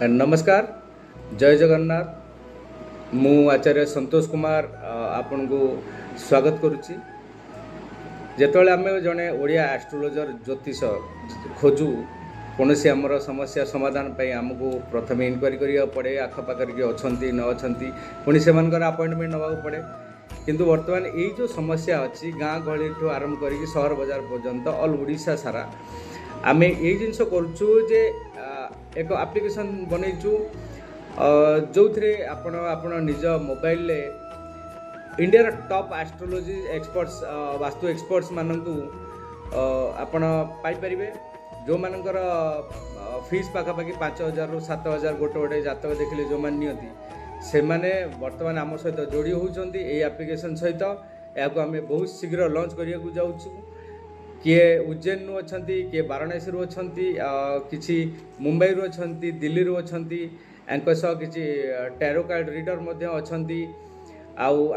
नमस्कार जय जगन्नाथ मु आचार्य संतोष कुमार आपन को स्वागत करुच्ची जिते आम जड़े ओडिया एस्ट्रोलोजर ज्योतिष खोजु कौन सी आमर समस्या समाधान पर आमको प्रथम इनक्वारी करा पड़े आखपाखर किए अच्छा न अच्छा पुणी से अपॉइंटमेंट नवा पड़े किंतु वर्तमान ये जो समस्या अच्छी गाँ गहली ठूँ आरंभ कर सहर बजार पर्यंत ऑल ओडिशा सारा आम ये जिनस करुचु जे एक एप्लिकेशन बनईचु जो थे आपण निज mobile India top astrology experts vastu experts मानू आपण पाइपर जो मानकर फीस पाखापाखि 5,000 ରୁ 7,000 गोटे गोटे जातक देखिले जो मान नियंती से माने वर्तमान आम सहित जोड़ी होउचंती ए एप्लिकेशन सहित याको आम बहुत शीघ्र लॉन्च करिया को जाउछु किए उज्जैन रु अच्छा किए वाराणसी रु अच्छा किसी मुंबई रु अच्छा दिल्ली रु अच्छा किसी टैरो कार्ड रीडर अच्छा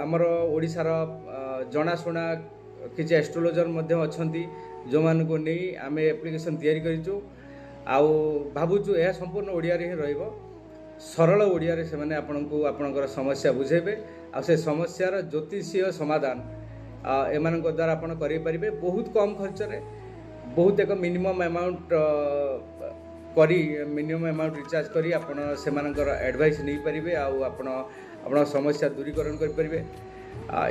आमर ओडिशार जनाशुना किसी एस्ट्रोलोजर अच्छा जो मान को नहीं आम एप्लिकेशन तैयारी करिचु भावुचु यह संपूर्ण ओडिया रे ही रहिबो सरल ओडिया रे से माने आपनको आपनकर समस्या बुझेबे आ से समस्यार ज्योतिषीय समाधान एमान द्वारा आप करें बहुत कम खर्च रे बहुत एक मिनिमम अमाउंट करी मिनिमम अमाउंट रिचार्ज करी आपण से एडवाइस नहीं पारे आपण समस्या दूरीकरण करें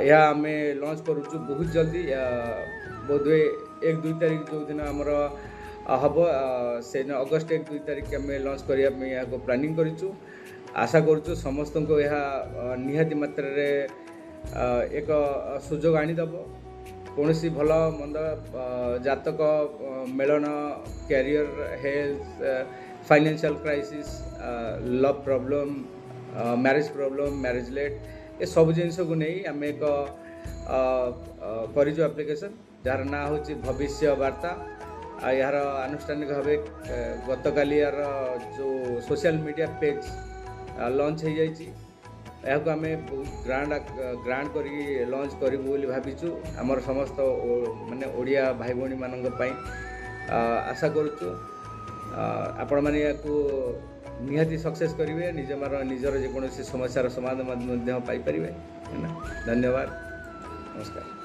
यह आम लॉन्च करुचु बहुत जल्दी बोधवे 1-2 तारीख जो दिन आमर हम से अगस्ट 1-2 तारीख आम लॉन्च करने यहाँ प्लानिंग करूँ आशा करुचु समस्त को यह निहाती मात्रा रे एक सुजोग आनीदेव कौन सी भल मंद जातक मेलन career health financial crisis love problem marriage late ये सब जिनस को नहीं आम एक करूँ एप्लिकेशन जार ना हूँ भविष्य वार्ता यार आनुष्ठानिक भाव गतकाली यार जो सोशल मीडिया पेज लॉन्च हो जाइए यहाँ आम ग्रांड कर लॉन्च करूँ बोली भाविचु आमर समस्त माने ओडिया भाई भौणी मानी आशा करुचु आपण मैंने या निहाती सक्सेस करेंगे निजर जेकोसी समस्यार समाधान पाइपर। धन्यवाद नमस्कार।